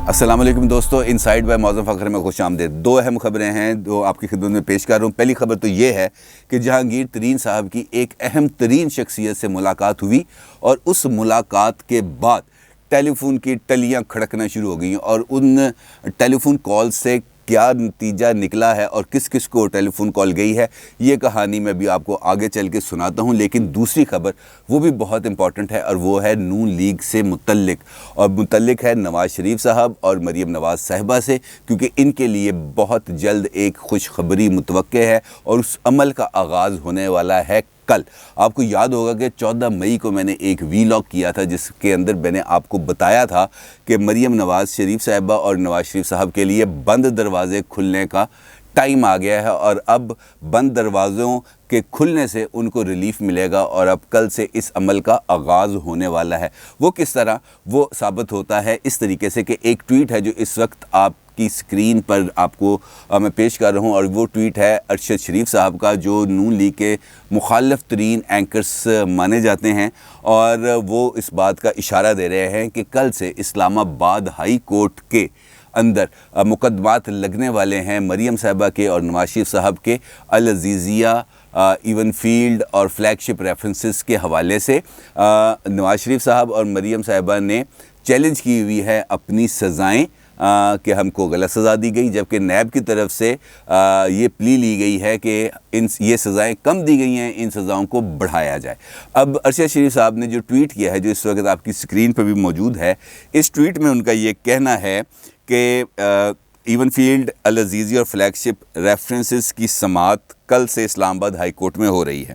السلام علیکم دوستو، انسائیڈ بائی معظم فخر میں خوش آمدید۔ دو اہم خبریں ہیں جو آپ کی خدمت میں پیش کر رہا ہوں۔ پہلی خبر تو یہ ہے کہ جہانگیر ترین صاحب کی ایک اہم ترین شخصیت سے ملاقات ہوئی اور اس ملاقات کے بعد ٹیلی فون کی ٹلیاں کھڑکنا شروع ہو گئیں اور ان ٹیلی فون کال سے کیا نتیجہ نکلا ہے اور کس کس کو ٹیلی فون کال گئی ہے، یہ کہانی میں بھی آپ کو آگے چل کے سناتا ہوں۔ لیکن دوسری خبر وہ بھی بہت امپورٹنٹ ہے اور وہ ہے نون لیگ سے متعلق ہے نواز شریف صاحب اور مریم نواز صاحبہ سے، کیونکہ ان کے لیے بہت جلد ایک خوشخبری متوقع ہے اور اس عمل کا آغاز ہونے والا ہے کل۔ آپ کو یاد ہوگا کہ 14 مئی کو میں نے ایک ویلاگ کیا تھا جس کے اندر میں نے آپ کو بتایا تھا کہ مریم نواز شریف صاحبہ اور نواز شریف صاحب کے لیے بند دروازے کھلنے کا ٹائم آ گیا ہے اور اب بند دروازوں کے کھلنے سے ان کو ریلیف ملے گا اور اب کل سے اس عمل کا آغاز ہونے والا ہے۔ وہ کس طرح وہ ثابت ہوتا ہے اس طریقے سے کہ ایک ٹویٹ ہے جو اس وقت آپ کی سکرین پر آپ کو میں پیش کر رہا ہوں، اور وہ ٹویٹ ہے ارشد شریف صاحب کا جو نون لیگ کے مخالف ترین اینکرز مانے جاتے ہیں، اور وہ اس بات کا اشارہ دے رہے ہیں کہ کل سے اسلام آباد ہائی کورٹ کے اندر مقدمات لگنے والے ہیں مریم صاحبہ کے اور نواز شریف صاحب کے العزیزیہ ایون فیلڈ اور فلیگ شپ ریفرنسز کے حوالے سے۔ نواز شریف صاحب اور مریم صاحبہ نے چیلنج کی ہوئی ہے اپنی سزائیں کہ ہم کو غلط سزا دی گئی، جبکہ نیب کی طرف سے یہ پلی لی گئی ہے کہ یہ سزائیں کم دی گئی ہیں، ان سزاؤں کو بڑھایا جائے۔ اب ارشد شریف صاحب نے جو ٹویٹ کیا ہے جو اس وقت آپ کی سکرین پر بھی موجود ہے، اس ٹویٹ میں ان کا یہ کہنا ہے کہ ایون فیلڈ العزیزی اور فلیگ شپ ریفرنسز کی سماعت کل سے اسلام آباد ہائی کورٹ میں ہو رہی ہے۔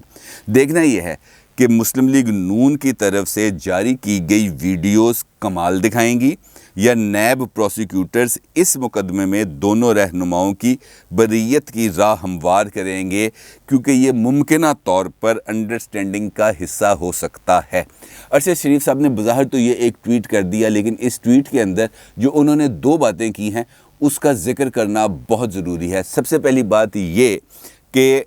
دیکھنا یہ ہے کہ مسلم لیگ نون کی طرف سے جاری کی گئی ویڈیوز کمال دکھائیں گی یا نیب پروسیکیوٹرز اس مقدمے میں دونوں رہنماؤں کی بریت کی راہ ہموار کریں گے، کیونکہ یہ ممکنہ طور پر انڈرسٹینڈنگ کا حصہ ہو سکتا ہے۔ ارشد شریف صاحب نے بظاہر تو یہ ایک ٹویٹ کر دیا، لیکن اس ٹویٹ کے اندر جو انہوں نے دو باتیں کی ہیں اس کا ذکر کرنا بہت ضروری ہے۔ سب سے پہلی بات یہ کہ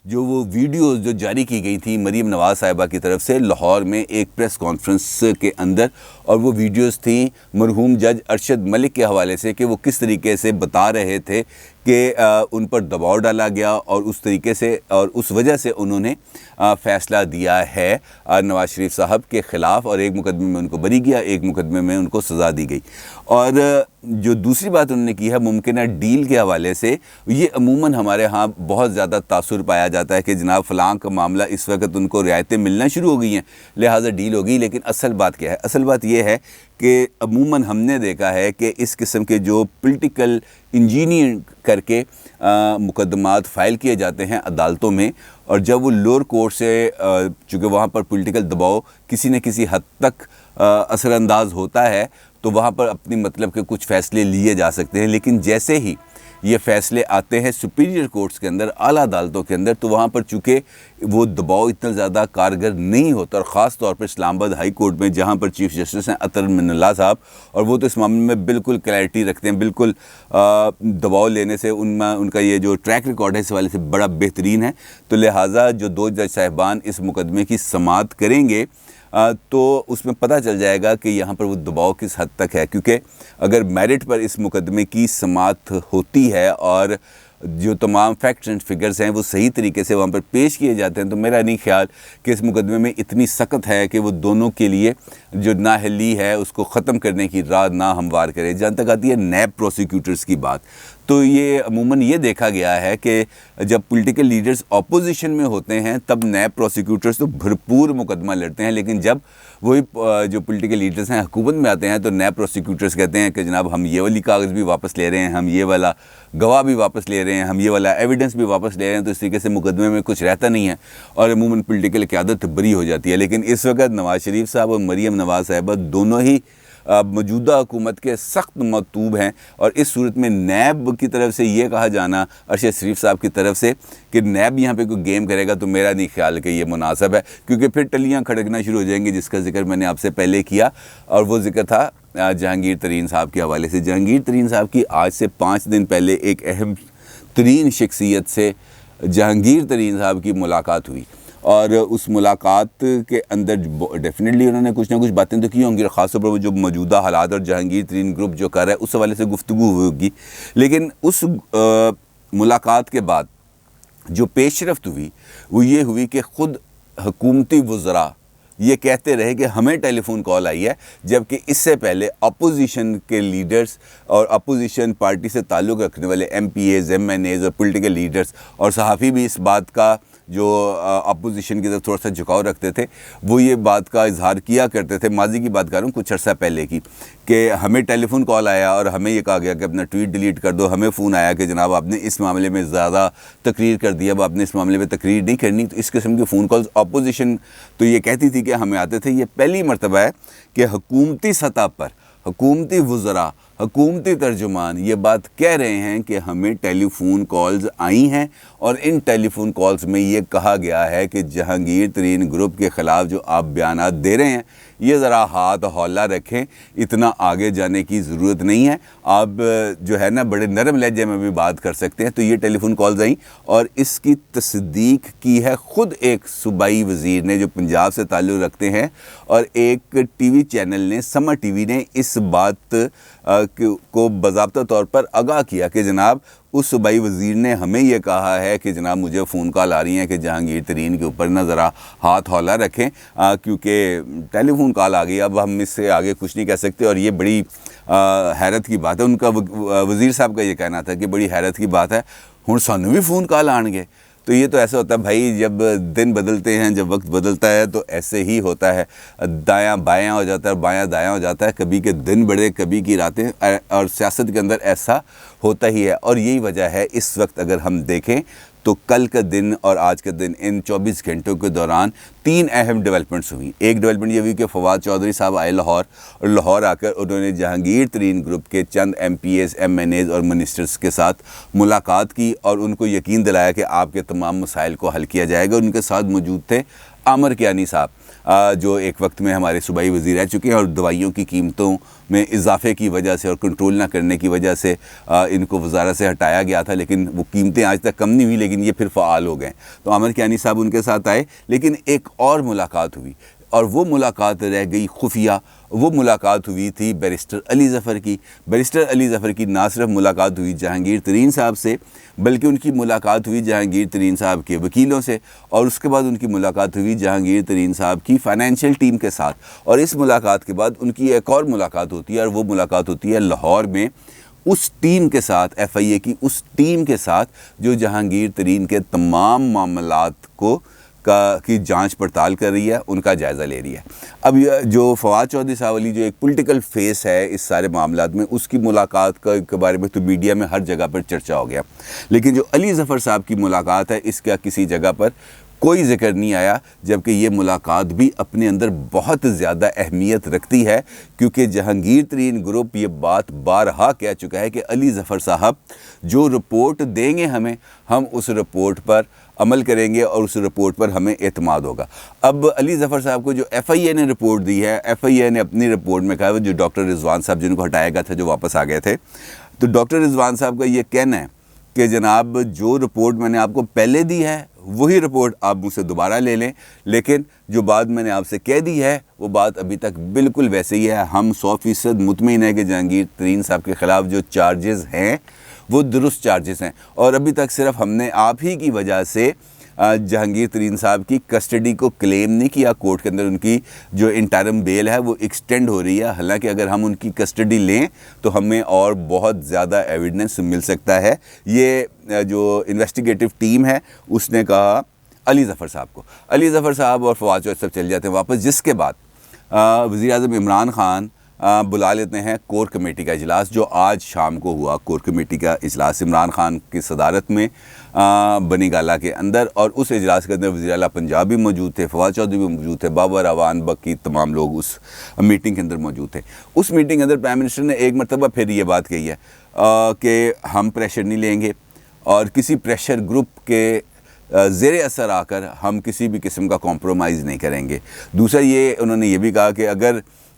جو وہ ویڈیوز جو جاری کی گئی تھیں مریم نواز صاحبہ کی طرف سے لاہور میں ایک پریس کانفرنس کے اندر، اور وہ ویڈیوز تھیں مرحوم جج ارشد ملک کے حوالے سے کہ وہ کس طریقے سے بتا رہے تھے کہ ان پر دباؤ ڈالا گیا اور اس طریقے سے اور اس وجہ سے انہوں نے فیصلہ دیا ہے نواز شریف صاحب کے خلاف، اور ایک مقدمے میں ان کو بری کیا، ایک مقدمے میں ان کو سزا دی گئی۔ اور جو دوسری بات انہوں نے کی ہے ممکنہ ڈیل کے حوالے سے، یہ عموماً ہمارے ہاں بہت زیادہ تاثر پایا جاتا ہے کہ جناب فلاں کا معاملہ اس وقت ان کو رعایتیں ملنا شروع ہو گئی ہیں لہٰذا ڈیل ہو گئی، لیکن اصل بات کیا ہے؟ اصل بات یہ ہے کہ عموماً ہم نے دیکھا ہے کہ اس قسم کے جو پولیٹیکل انجینئرنگ کر کے مقدمات فائل کیے جاتے ہیں عدالتوں میں، اور جب وہ لوور کورٹ سے چونکہ وہاں پر پولیٹیکل دباؤ کسی نہ کسی حد تک اثر انداز ہوتا ہے تو وہاں پر اپنی مطلب کے کچھ فیصلے لیے جا سکتے ہیں، لیکن جیسے ہی یہ فیصلے آتے ہیں سپیریئر کورٹس کے اندر، اعلیٰ عدالتوں کے اندر، تو وہاں پر چونکہ وہ دباؤ اتنا زیادہ کارگر نہیں ہوتا، اور خاص طور پر اسلام آباد ہائی کورٹ میں جہاں پر چیف جسٹس ہیں اطہر من اللہ صاحب، اور وہ تو اس معاملے میں بالکل کلیئرٹی رکھتے ہیں، بالکل دباؤ لینے سے ان کا یہ جو ٹریک ریکارڈ ہے اس حوالے سے بڑا بہترین ہے، تو لہٰذا جو دو جج صاحبان اس مقدمے کی سماعت کریں گے تو اس میں پتہ چل جائے گا کہ یہاں پر وہ دباؤ کس حد تک ہے، کیونکہ اگر میرٹ پر اس مقدمے کی سماعت ہوتی ہے اور جو تمام فیکٹس اینڈ فگرز ہیں وہ صحیح طریقے سے وہاں پر پیش کیے جاتے ہیں، تو میرا نہیں خیال کہ اس مقدمے میں اتنی سخت ہے کہ وہ دونوں کے لیے جو نااہلی ہے اس کو ختم کرنے کی راہ نہ ہموار کرے۔ جہاں تک آتی ہے نیب پروسیکیوٹرز کی بات، تو یہ عموماً یہ دیکھا گیا ہے کہ جب پولیٹیکل لیڈرز اپوزیشن میں ہوتے ہیں تب نیب پروسیکیوٹرز تو بھرپور مقدمہ لڑتے ہیں، لیکن جب وہی جو پولیٹیکل لیڈرز ہیں حکومت میں آتے ہیں تو نیب پروسیکیوٹرز کہتے ہیں کہ جناب ہم یہ والی کاغذ بھی واپس لے رہے ہیں، ہم یہ والا گواہ بھی واپس لے رہے ہیں، ہم یہ والا ایویڈنس بھی واپس لے رہے ہیں، تو اس طریقے سے مقدمے میں کچھ رہتا نہیں ہے اور عموماً پولیٹیکل قیادت بری ہو جاتی ہے۔ لیکن اس وقت نواز شریف صاحب اور مریم نواز صاحبہ دونوں ہی موجودہ حکومت کے سخت مطلوب ہیں، اور اس صورت میں نیب کی طرف سے یہ کہا جانا ارشد شریف صاحب کی طرف سے کہ نیب یہاں پہ کوئی گیم کرے گا تو میرا نہیں خیال کہ یہ مناسب ہے، کیونکہ پھر ٹلیاں کھڑکنا شروع ہو جائیں گی، جس کا ذکر میں نے آپ سے پہلے کیا، اور وہ ذکر تھا جہانگیر ترین صاحب کے حوالے سے۔ جہانگیر ترین صاحب کی آج سے 5 دن پہلے ایک اہم ترین شخصیت سے جہانگیر ترین صاحب کی ملاقات ہوئی، اور اس ملاقات کے اندر ڈیفینیٹلی انہوں نے کچھ نہ کچھ باتیں تو کی ہوں گی، اور خاص طور پر وہ جو موجودہ حالات اور جہانگیر ترین گروپ جو کر رہا ہے اس حوالے سے گفتگو ہوگی. لیکن اس ملاقات کے بعد جو پیش رفت ہوئی وہ یہ ہوئی کہ خود حکومتی وزراء یہ کہتے رہے کہ ہمیں ٹیلی فون کال آئی ہے، جبکہ اس سے پہلے اپوزیشن کے لیڈرز اور اپوزیشن پارٹی سے تعلق رکھنے والے MPAs, MNAs اور پولیٹیکل لیڈرز اور صحافی بھی اس بات کا جو اپوزیشن کی طرف تھوڑا سا جھکاؤ رکھتے تھے، وہ یہ بات کا اظہار کیا کرتے تھے. ماضی کی بات کر رہا ہوں، کچھ عرصہ پہلے کی، کہ ہمیں ٹیلی فون کال آیا اور ہمیں یہ کہا گیا کہ اپنا ٹویٹ ڈیلیٹ کر دو. ہمیں فون آیا کہ جناب آپ نے اس معاملے میں زیادہ تقریر کر دی، اب آپ نے اس معاملے میں تقریر نہیں کرنی. تو اس قسم کے فون کالز اپوزیشن تو یہ کہتی تھی کہ ہمیں آتے تھے. یہ پہلی مرتبہ ہے کہ حکومتی سطح پر حکومتی وزراء، حکومتی ترجمان یہ بات کہہ رہے ہیں کہ ہمیں ٹیلی فون کالز آئی ہیں، اور ان ٹیلی فون کالز میں یہ کہا گیا ہے کہ جہانگیر ترین گروپ کے خلاف جو آپ بیانات دے رہے ہیں یہ ذرا ہاتھ ہولہ رکھیں، اتنا آگے جانے کی ضرورت نہیں ہے، آپ جو ہے نا بڑے نرم لہجے میں بھی بات کر سکتے ہیں. تو یہ ٹیلی فون کالز آئیں، اور اس کی تصدیق کی ہے خود ایک صوبائی وزیر نے جو پنجاب سے تعلق رکھتے ہیں، اور ایک ٹی وی چینل نے، سما ٹی وی نے اس بات کو باضابطہ طور پر آگاہ کیا کہ جناب اس صوبائی وزیر نے ہمیں یہ کہا ہے کہ جناب مجھے فون کال آ رہی ہیں کہ جہانگیر ترین کے اوپر نہ ذرا ہاتھ ہولہ رکھیں، کیونکہ ٹیلی فون کال آ گئی، اب ہم اس سے آگے کچھ نہیں کہہ سکتے. اور یہ بڑی حیرت کی بات ہے. ان کا وزیر صاحب کا یہ کہنا تھا کہ بڑی حیرت کی بات ہے، ہن سانوں بھی فون کال آن گے. تو یہ تو ایسا ہوتا ہے بھائی، جب دن بدلتے ہیں، جب وقت بدلتا ہے تو ایسے ہی ہوتا ہے، دایاں بایاں ہو جاتا ہے، بایاں دایاں ہو جاتا ہے، کبھی کے دن بڑے کبھی کی راتیں، اور سیاست کے اندر ایسا ہوتا ہی ہے. اور یہی وجہ ہے اس وقت اگر ہم دیکھیں تو کل کا دن اور آج کا دن، ان 24 گھنٹوں کے دوران 3 اہم ڈیولپمنٹس ہوئی. ایک ڈیولپمنٹ یہ ہوئی کہ فواد چودھری صاحب آئے لاہور، اور لاہور آ کر انہوں نے جہانگیر ترین گروپ کے چند MPAs, MNAs اور منسٹرز کے ساتھ ملاقات کی، اور ان کو یقین دلایا کہ آپ کے تمام مسائل کو حل کیا جائے گا. ان کے ساتھ موجود تھے عامر کیانی صاحب، جو ایک وقت میں ہمارے صوبائی وزیر رہ چکے ہیں، اور دوائیوں کی قیمتوں میں اضافے کی وجہ سے اور کنٹرول نہ کرنے کی وجہ سے ان کو وزارت سے ہٹایا گیا تھا، لیکن وہ قیمتیں آج تک کم نہیں ہوئی، لیکن یہ پھر فعال ہو گئے. تو عامر کیانی صاحب ان کے ساتھ آئے. لیکن ایک اور ملاقات ہوئی، اور وہ ملاقات رہ گئی خفیہ. وہ ملاقات ہوئی تھی بیرسٹر علی ظفر کی. بیرسٹر علی ظفر کی نہ صرف ملاقات ہوئی جہانگیر ترین صاحب سے، بلکہ ان کی ملاقات ہوئی جہانگیر ترین صاحب کے وکیلوں سے، اور اس کے بعد ان کی ملاقات ہوئی جہانگیر ترین صاحب کی فائنینشیل ٹیم کے ساتھ. اور اس ملاقات کے بعد ان کی ایک اور ملاقات ہوتی ہے، اور وہ ملاقات ہوتی ہے لاہور میں اس ٹیم کے ساتھ، ایف آئی اے کی اس ٹیم کے ساتھ جو جہانگیر ترین کے تمام معاملات کی جانچ پڑتال کر رہی ہے، ان کا جائزہ لے رہی ہے. اب جو فواد چودھری صاحب علی جو ایک پولیٹیکل فیس ہے اس سارے معاملات میں، اس کی ملاقات کے بارے میں تو میڈیا میں ہر جگہ پر چرچا ہو گیا. لیکن جو علی ظفر صاحب کی ملاقات ہے، اس کا کسی جگہ پر کوئی ذکر نہیں آیا، جبکہ یہ ملاقات بھی اپنے اندر بہت زیادہ اہمیت رکھتی ہے، کیونکہ جہانگیر ترین گروپ یہ بات بارہا کہہ چکا ہے کہ علی ظفر صاحب جو رپورٹ دیں گے ہم اس رپورٹ پر عمل کریں گے، اور اس رپورٹ پر ہمیں اعتماد ہوگا. اب علی ظفر صاحب کو جو ایف آئی اے نے رپورٹ دی ہے، ایف آئی اے نے اپنی رپورٹ میں کہا، جو ڈاکٹر رضوان صاحب جن کو ہٹایا گیا تھا جو واپس آ گئے تھے، تو ڈاکٹر رضوان صاحب کا یہ کہنا ہے کہ جناب جو رپورٹ میں نے آپ کو پہلے دی ہے وہی رپورٹ آپ مجھ سے دوبارہ لے لیں، لیکن جو بات میں نے آپ سے کہہ دی ہے وہ بات ابھی تک بالکل ویسے ہی ہے. ہم 100% مطمئن ہیں کہ جہانگیر ترین صاحب کے خلاف جو چارجز ہیں وہ درست چارجز ہیں، اور ابھی تک صرف ہم نے آپ ہی کی وجہ سے جہانگیر ترین صاحب کی کسٹڈی کو کلیم نہیں کیا کورٹ کے اندر. ان کی جو انٹرم بیل ہے وہ ایکسٹینڈ ہو رہی ہے، حالانکہ اگر ہم ان کی کسٹڈی لیں تو ہمیں اور بہت زیادہ ایویڈنس مل سکتا ہے. یہ جو انویسٹیگیٹو ٹیم ہے اس نے کہا علی ظفر صاحب کو. علی ظفر صاحب اور فواد چودھری صاحب چل جاتے ہیں واپس، جس کے بعد وزیر اعظم عمران خان بلا لیتے ہیں کور کمیٹی کا اجلاس، جو آج شام کو ہوا. کور کمیٹی کا اجلاس عمران خان کی صدارت میں بنی گالہ کے اندر، اور اس اجلاس کے اندر وزیر اعلیٰ پنجاب بھی موجود تھے، فواد چودھری بھی موجود تھے، بابر اعوان باقی تمام لوگ اس میٹنگ کے اندر موجود تھے. اس میٹنگ کے اندر پرائم منسٹر نے ایک مرتبہ پھر یہ بات کہی ہے کہ ہم پریشر نہیں لیں گے، اور کسی پریشر گروپ کے زیر اثر آ کر ہم کسی بھی قسم کا کمپرومائز نہیں کریں گے. دوسرا یہ انہوں نے یہ بھی کہا کہ اگر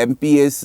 MPAs